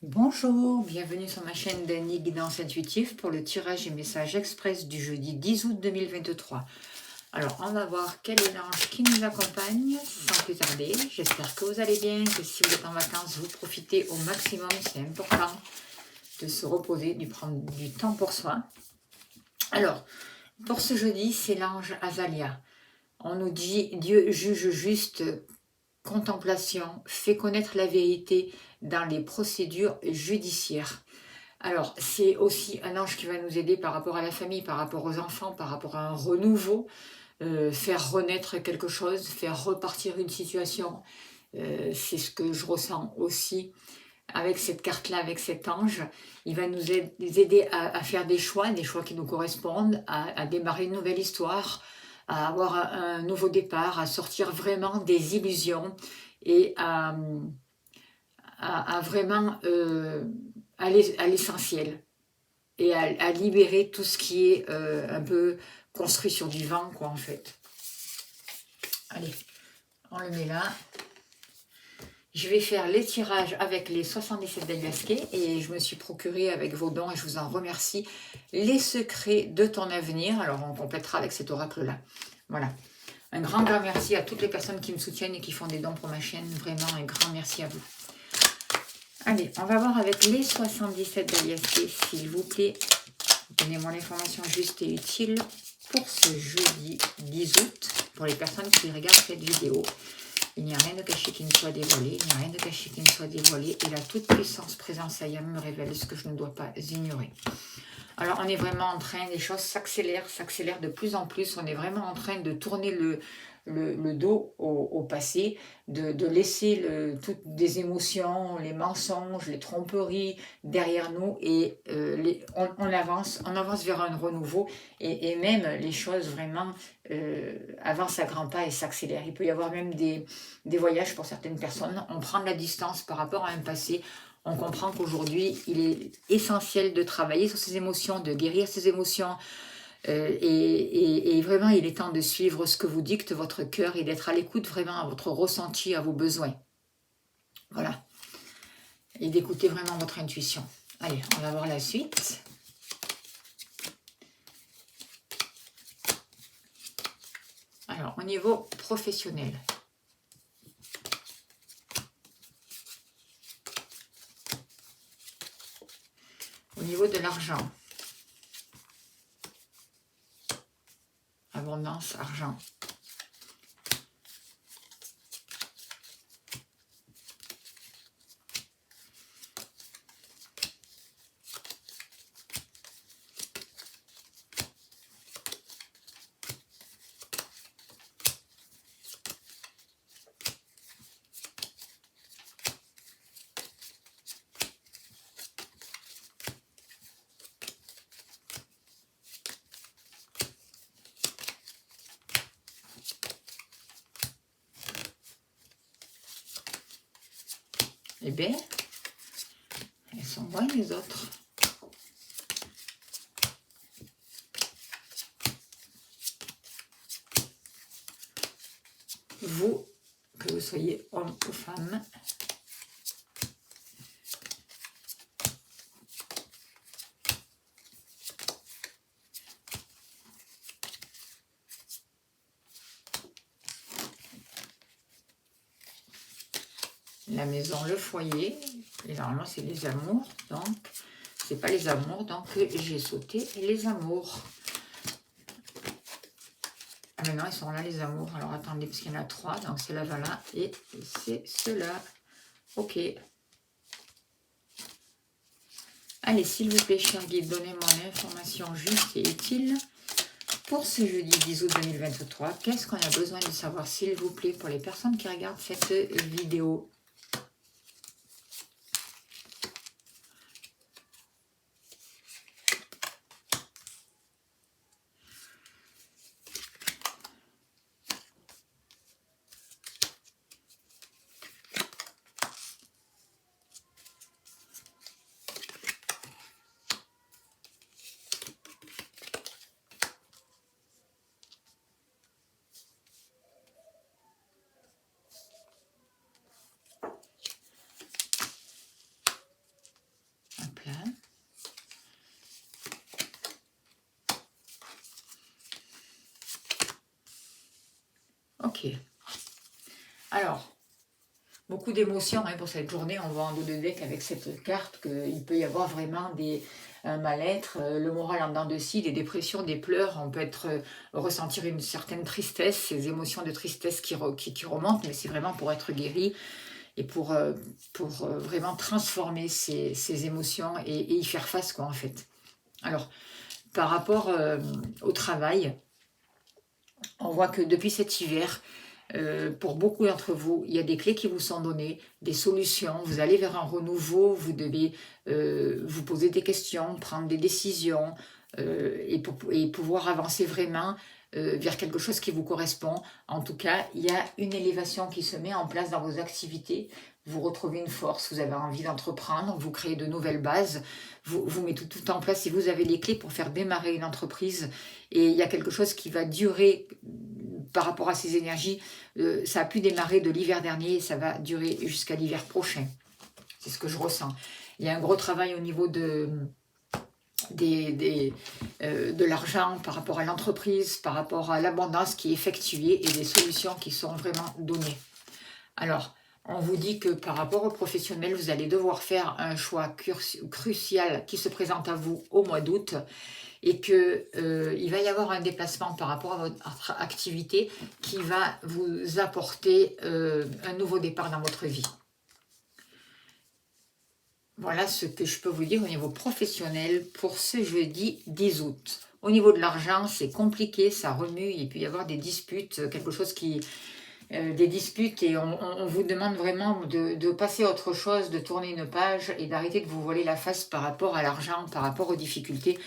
Bonjour, bienvenue sur ma chaîne d'Annie Guidance Intuitive pour le tirage et message express du jeudi 10 août 2023. Alors, on va voir quel est l'ange qui nous accompagne sans plus tarder. J'espère que vous allez bien, que si vous êtes en vacances, vous profitez au maximum. C'est important de se reposer, de prendre du temps pour soi. Alors, pour ce jeudi, c'est l'ange Azalia. On nous dit Dieu juge juste, contemplation, fait connaître la vérité dans les procédures judiciaires. Alors, c'est aussi un ange qui va nous aider par rapport à la famille, par rapport aux enfants, par rapport à un renouveau, faire renaître quelque chose, faire repartir une situation. C'est ce que je ressens aussi avec cette carte-là, avec cet ange. Il va nous aider à faire des choix qui nous correspondent, à démarrer une nouvelle histoire, à avoir un nouveau départ, à sortir vraiment des illusions et à vraiment aller à l'essentiel et à libérer tout ce qui est un peu construit sur du vent, quoi, en fait. Allez, on le met là. Je vais faire les tirages avec les 77 d'Ayaske et je me suis procuré avec vos dons, et je vous en remercie, les secrets de ton avenir. Alors, on complétera avec cet oracle-là. Voilà. Un grand merci à toutes les personnes qui me soutiennent et qui font des dons pour ma chaîne. Vraiment, un grand merci à vous. Allez, on va voir avec les 77 d'Ayaske, s'il vous plaît. Donnez-moi l'information juste et utile pour ce jeudi 10 août, pour les personnes qui regardent cette vidéo. Il n'y a rien de caché qui ne soit dévoilé, il n'y a rien de caché qui ne soit dévoilé, et la toute-puissance présence Ayam me révèle ce que je ne dois pas ignorer. Alors, on est vraiment en train, les choses s'accélèrent de plus en plus, on est vraiment en train de tourner le dos au passé, de laisser toutes des émotions, les mensonges, les tromperies derrière nous, et on avance vers un renouveau, et même les choses vraiment avancent à grands pas et s'accélèrent. Il peut y avoir même des voyages pour certaines personnes, on prend de la distance par rapport à un passé. On comprend qu'aujourd'hui, il est essentiel de travailler sur ses émotions, de guérir ses émotions. Et vraiment, il est temps de suivre ce que vous dicte votre cœur et d'être à l'écoute vraiment à votre ressenti, à vos besoins. Voilà. Et d'écouter vraiment votre intuition. Allez, on va voir la suite. Alors, au niveau professionnel. Au niveau de l'argent. Abondance, argent. Eh bien, elles sont bonnes les autres. Vous, que vous soyez homme ou femme, la maison, le foyer, et normalement c'est les amours, donc c'est pas les amours, donc j'ai sauté les amours. Ah mais non, ils sont là les amours, alors attendez, parce qu'il y en a 3, donc c'est là, voilà, et c'est cela. Ok. Allez, s'il vous plaît, cher guide, donnez-moi l'information juste et utile pour ce jeudi 10 août 2023. Qu'est-ce qu'on a besoin de savoir, s'il vous plaît, pour les personnes qui regardent cette vidéo? là. Ok. Alors, beaucoup d'émotions pour cette journée. On voit en dos de deck avec cette carte qu'il peut y avoir vraiment un mal-être, le moral en dents de scie, des dépressions, des pleurs. On peut ressentir une certaine tristesse, ces émotions de tristesse qui remontent, mais c'est vraiment pour être guéri et pour vraiment transformer ces émotions et y faire face, quoi, en fait. Alors, par rapport au travail, on voit que depuis cet hiver, pour beaucoup d'entre vous, il y a des clés qui vous sont données, des solutions, vous allez vers un renouveau, vous devez vous poser des questions, prendre des décisions et pouvoir avancer vraiment vers quelque chose qui vous correspond. En tout cas, il y a une élévation qui se met en place dans vos activités, vous retrouvez une force, vous avez envie d'entreprendre, vous créez de nouvelles bases, vous mettez tout en place et vous avez les clés pour faire démarrer une entreprise et il y a quelque chose qui va durer par rapport à ces énergies. Ça a pu démarrer de l'hiver dernier et ça va durer jusqu'à l'hiver prochain. C'est ce que je ressens. Il y a un gros travail au niveau de l'argent, par rapport à l'entreprise, par rapport à l'abondance qui est effectuée et des solutions qui sont vraiment données. Alors, on vous dit que par rapport aux professionnels, vous allez devoir faire un choix crucial qui se présente à vous au mois d'août et qu'il va y avoir un déplacement par rapport à votre activité qui va vous apporter un nouveau départ dans votre vie. Voilà ce que je peux vous dire au niveau professionnel pour ce jeudi 10 août. Au niveau de l'argent, c'est compliqué, ça remue, il peut y avoir des disputes, quelque chose des disputes et on vous demande vraiment de passer à autre chose, de tourner une page et d'arrêter de vous voiler la face par rapport à l'argent, par rapport aux difficultés.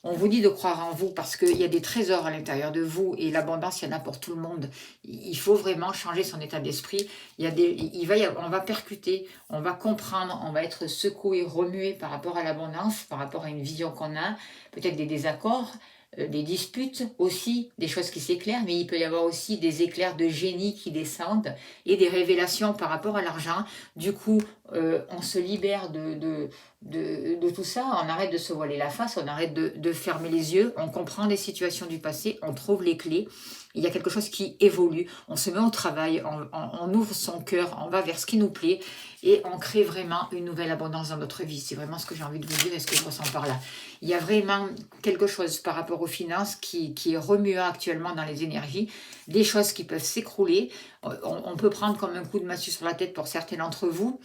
On vous dit de croire en vous parce qu'il y a des trésors à l'intérieur de vous et l'abondance, il y en a pour tout le monde. Il faut vraiment changer son état d'esprit. On va percuter, on va comprendre, on va être secoué, remué par rapport à l'abondance, par rapport à une vision qu'on a, peut-être des désaccords, des disputes aussi, des choses qui s'éclairent, mais il peut y avoir aussi des éclairs de génie qui descendent et des révélations par rapport à l'argent. Du coup, on se libère de tout ça, on arrête de se voiler la face, on arrête de fermer les yeux, on comprend les situations du passé, on trouve les clés. Il y a quelque chose qui évolue, on se met au travail, on ouvre son cœur, on va vers ce qui nous plaît et on crée vraiment une nouvelle abondance dans notre vie. C'est vraiment ce que j'ai envie de vous dire et ce que je ressens par là. Il y a vraiment quelque chose par rapport aux finances qui est remuant actuellement dans les énergies, des choses qui peuvent s'écrouler. On peut prendre comme un coup de massue sur la tête pour certains d'entre vous,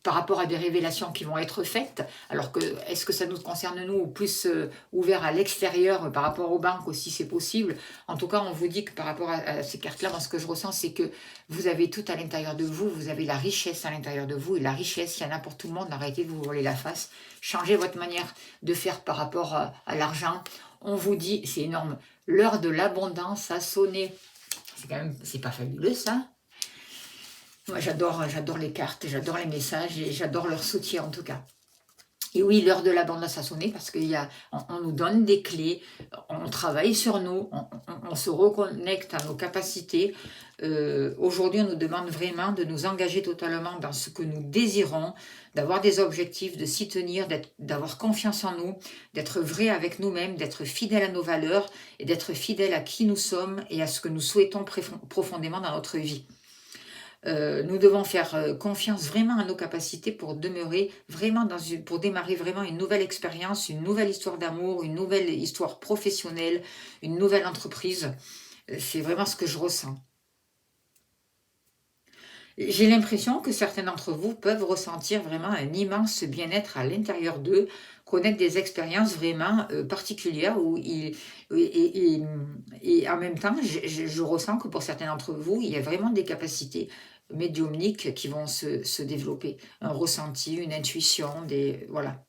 par rapport à des révélations qui vont être faites, alors que est-ce que ça nous concerne nous ou plus ouvert à l'extérieur par rapport aux banques aussi c'est possible. En tout cas on vous dit que par rapport à ces cartes-là, moi ce que je ressens c'est que vous avez tout à l'intérieur de vous, vous avez la richesse à l'intérieur de vous et la richesse il y en a pour tout le monde, arrêtez de vous voler la face, changez votre manière de faire par rapport à l'argent. On vous dit, c'est énorme, l'heure de l'abondance a sonné. C'est quand même, c'est pas fabuleux ça? Moi, j'adore les cartes, j'adore les messages et j'adore leur soutien en tout cas. Et oui, l'heure de l'abondance a sonné parce qu'on nous donne des clés, on travaille sur nous, on se reconnecte à nos capacités. Aujourd'hui, on nous demande vraiment de nous engager totalement dans ce que nous désirons, d'avoir des objectifs, de s'y tenir, d'avoir confiance en nous, d'être vrai avec nous-mêmes, d'être fidèle à nos valeurs et d'être fidèle à qui nous sommes et à ce que nous souhaitons profondément dans notre vie. Nous devons faire confiance vraiment à nos capacités pour demeurer vraiment pour démarrer vraiment une nouvelle expérience, une nouvelle histoire d'amour, une nouvelle histoire professionnelle, une nouvelle entreprise. C'est vraiment ce que je ressens. J'ai l'impression que certains d'entre vous peuvent ressentir vraiment un immense bien-être à l'intérieur d'eux, connaître des expériences vraiment particulières et en même temps, je ressens que pour certains d'entre vous, il y a vraiment des capacités médiumniques qui vont se développer, un ressenti, une intuition, voilà.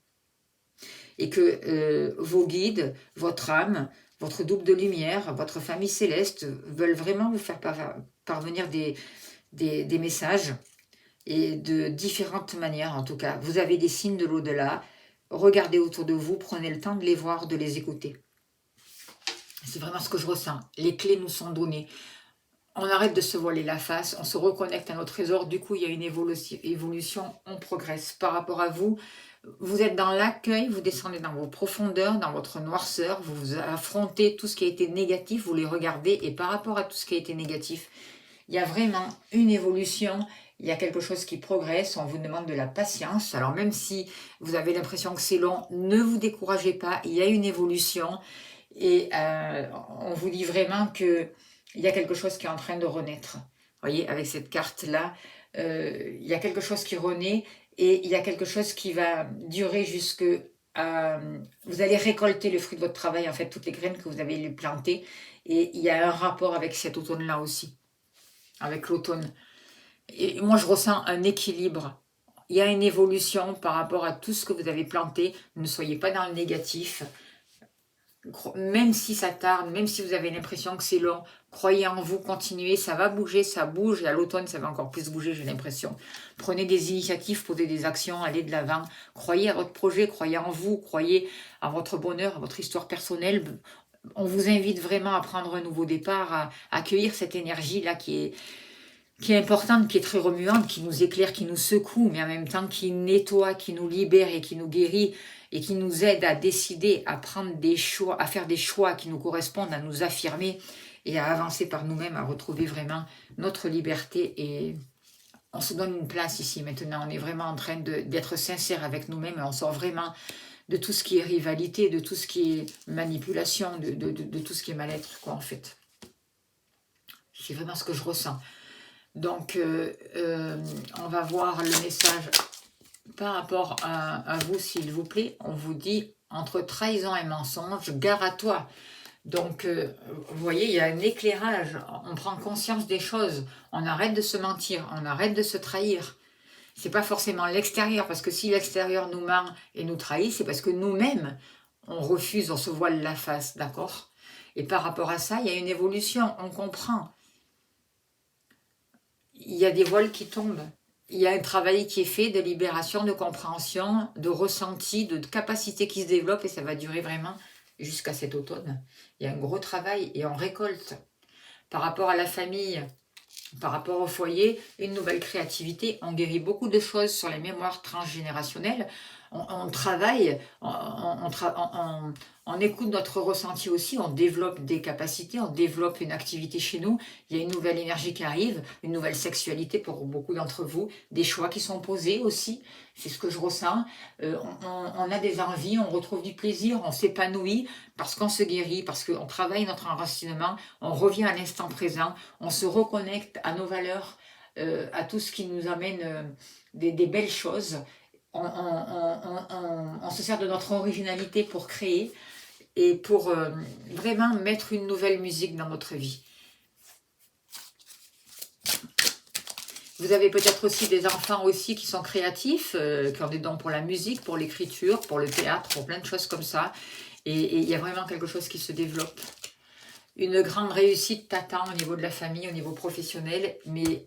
Et que vos guides, votre âme, votre double de lumière, votre famille céleste veulent vraiment vous faire parvenir des messages et de différentes manières en tout cas. Vous avez des signes de l'au-delà, regardez autour de vous, prenez le temps de les voir, de les écouter. C'est vraiment ce que je ressens. Les clés nous sont données. on arrête de se voiler la face, on se reconnecte à nos trésors, du coup il y a une évolution, on progresse. Par rapport à vous, vous êtes dans l'accueil, vous descendez dans vos profondeurs, dans votre noirceur, vous affrontez tout ce qui a été négatif, vous les regardez, et par rapport à tout ce qui a été négatif, il y a vraiment une évolution, il y a quelque chose qui progresse, on vous demande de la patience. Alors même si vous avez l'impression que c'est long, ne vous découragez pas, il y a une évolution, et on vous dit vraiment que il y a quelque chose qui est en train de renaître. Vous voyez, avec cette carte-là, il y a quelque chose qui renaît et il y a quelque chose qui va durer jusque à... Vous allez récolter le fruit de votre travail, en fait, toutes les graines que vous avez plantées. Et il y a un rapport avec cet automne-là aussi, avec l'automne. Et moi, je ressens un équilibre. Il y a une évolution par rapport à tout ce que vous avez planté. Ne soyez pas dans le négatif. Même si ça tarde, même si vous avez l'impression que c'est long, croyez en vous, continuez, ça va bouger, ça bouge, et à l'automne, ça va encore plus bouger, j'ai l'impression. Prenez des initiatives, posez des actions, allez de l'avant, croyez à votre projet, croyez en vous, croyez à votre bonheur, à votre histoire personnelle. On vous invite vraiment à prendre un nouveau départ, à accueillir cette énergie-là qui est importante, qui est très remuante, qui nous éclaire, qui nous secoue, mais en même temps qui nettoie, qui nous libère et qui nous guérit et qui nous aide à décider, à prendre des choix, à faire des choix qui nous correspondent, à nous affirmer et à avancer par nous-mêmes, à retrouver vraiment notre liberté. Et on se donne une place ici maintenant, on est vraiment en train d'être sincère avec nous-mêmes et on sort vraiment de tout ce qui est rivalité, de tout ce qui est manipulation, de tout ce qui est mal-être, quoi, en fait. C'est vraiment ce que je ressens. Donc, on va voir le message par rapport à vous, s'il vous plaît. On vous dit, entre trahison et mensonge, gare à toi. Donc, vous voyez, il y a un éclairage. On prend conscience des choses. On arrête de se mentir. On arrête de se trahir. C'est pas forcément l'extérieur, parce que si l'extérieur nous ment et nous trahit, c'est parce que nous-mêmes, on refuse, on se voile la face, d'accord? Et par rapport à ça, il y a une évolution. On comprend. Il y a des voiles qui tombent. Il y a un travail qui est fait de libération, de compréhension, de ressenti, de capacité qui se développe et ça va durer vraiment jusqu'à cet automne. Il y a un gros travail et on récolte. Par rapport à la famille, par rapport au foyer, une nouvelle créativité. On guérit beaucoup de choses sur les mémoires transgénérationnelles. On travaille, on écoute notre ressenti aussi, on développe des capacités, on développe une activité chez nous. Il y a une nouvelle énergie qui arrive, une nouvelle sexualité pour beaucoup d'entre vous, des choix qui sont posés aussi, c'est ce que je ressens. On a des envies, on retrouve du plaisir, on s'épanouit parce qu'on se guérit, parce qu'on travaille notre enracinement, on revient à l'instant présent, on se reconnecte à nos valeurs, à tout ce qui nous amène des belles choses. On se sert de notre originalité pour créer et pour vraiment mettre une nouvelle musique dans notre vie. Vous avez peut-être aussi des enfants aussi qui sont créatifs, qui ont des dons pour la musique, pour l'écriture, pour le théâtre, pour plein de choses comme ça. Et il y a vraiment quelque chose qui se développe. Une grande réussite t'attend au niveau de la famille, au niveau professionnel, mais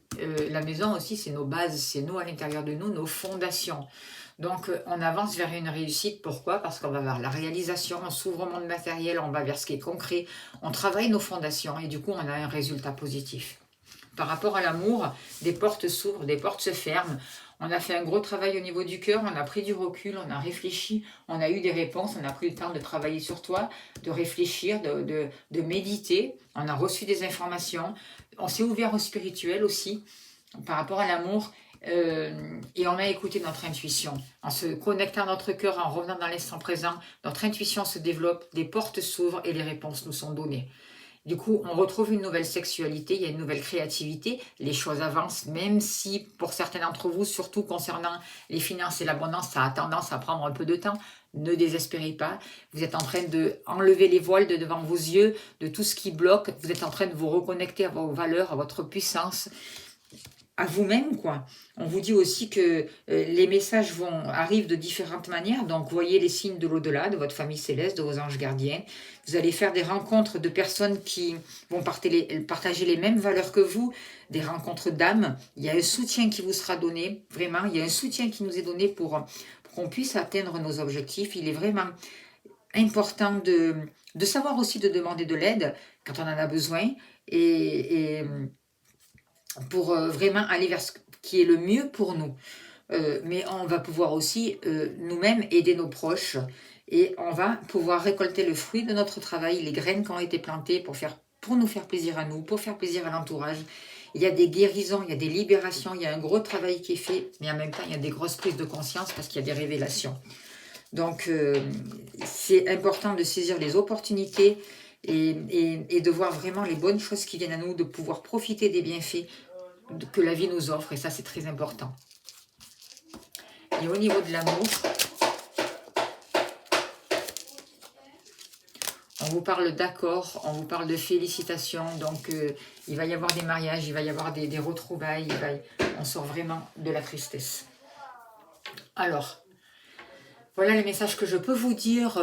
la maison aussi, c'est nos bases, c'est nous à l'intérieur de nous, nos fondations. Donc, on avance vers une réussite. Pourquoi? Parce qu'on va vers la réalisation, on s'ouvre au monde matériel, on va vers ce qui est concret, on travaille nos fondations et du coup, on a un résultat positif. Par rapport à l'amour, des portes s'ouvrent, des portes se ferment. On a fait un gros travail au niveau du cœur, on a pris du recul, on a réfléchi, on a eu des réponses, on a pris le temps de travailler sur toi, de réfléchir, de méditer. On a reçu des informations. On s'est ouvert au spirituel aussi, par rapport à l'amour. Et on a écouté notre intuition. En se connectant à notre cœur, en revenant dans l'instant présent, notre intuition se développe, des portes s'ouvrent et les réponses nous sont données. Du coup, on retrouve une nouvelle sexualité, il y a une nouvelle créativité, les choses avancent, même si pour certains d'entre vous, surtout concernant les finances et l'abondance, ça a tendance à prendre un peu de temps. Ne désespérez pas, vous êtes en train d'enlever les voiles de devant vos yeux, de tout ce qui bloque, vous êtes en train de vous reconnecter à vos valeurs, à votre puissance, à vous-même, quoi. On vous dit aussi que les messages arrivent de différentes manières. Donc, voyez les signes de l'au-delà, de votre famille céleste, de vos anges gardiens. Vous allez faire des rencontres de personnes qui vont partager les mêmes valeurs que vous, des rencontres d'âmes. Il y a un soutien qui vous sera donné, vraiment. Il y a un soutien qui nous est donné pour qu'on puisse atteindre nos objectifs. Il est vraiment important de savoir aussi de demander de l'aide quand on en a besoin. Et pour vraiment aller vers ce qui est le mieux pour nous. Mais on va pouvoir aussi nous-mêmes aider nos proches et on va pouvoir récolter le fruit de notre travail, les graines qui ont été plantées pour nous faire plaisir à nous, pour faire plaisir à l'entourage. Il y a des guérisons, il y a des libérations, il y a un gros travail qui est fait, mais en même temps, il y a des grosses prises de conscience parce qu'il y a des révélations. Donc, c'est important de saisir les opportunités et de voir vraiment les bonnes choses qui viennent à nous, de pouvoir profiter des bienfaits que la vie nous offre, et ça, c'est très important. Et au niveau de l'amour, on vous parle d'accord, on vous parle de félicitations, donc il va y avoir des mariages, il va y avoir des retrouvailles, on sort vraiment de la tristesse. Alors, voilà les messages que je peux vous dire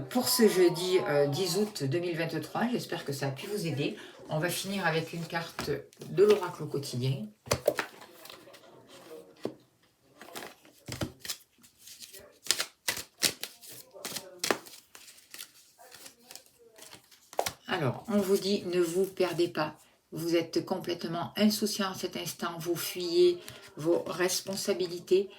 pour ce jeudi 10 août 2023. J'espère que ça a pu vous aider. On va finir avec une carte de l'oracle au quotidien. Alors, on vous dit, ne vous perdez pas. Vous êtes complètement insouciant à cet instant. Vous fuyez vos responsabilités.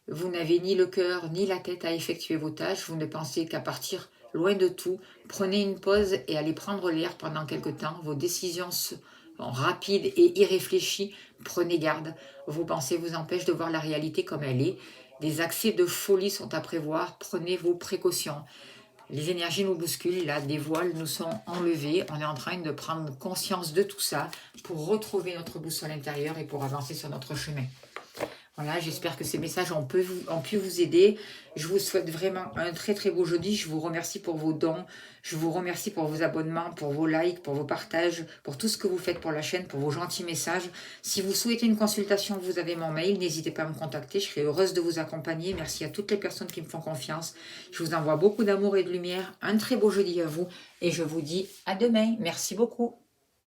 Vous n'avez ni le cœur ni la tête à effectuer vos tâches. Vous ne pensez qu'à partir loin de tout. Prenez une pause et allez prendre l'air pendant quelque temps. Vos décisions sont rapides et irréfléchies. Prenez garde. Vos pensées vous empêchent de voir la réalité comme elle est. Des accès de folie sont à prévoir. Prenez vos précautions. Les énergies nous bousculent, là, des voiles nous sont enlevés. On est en train de prendre conscience de tout ça pour retrouver notre boussole intérieure et pour avancer sur notre chemin. Voilà, j'espère que ces messages ont pu vous aider. Je vous souhaite vraiment un très très beau jeudi. Je vous remercie pour vos dons. Je vous remercie pour vos abonnements, pour vos likes, pour vos partages, pour tout ce que vous faites pour la chaîne, pour vos gentils messages. Si vous souhaitez une consultation, vous avez mon mail. N'hésitez pas à me contacter. Je serai heureuse de vous accompagner. Merci à toutes les personnes qui me font confiance. Je vous envoie beaucoup d'amour et de lumière. Un très beau jeudi à vous. Et je vous dis à demain. Merci beaucoup.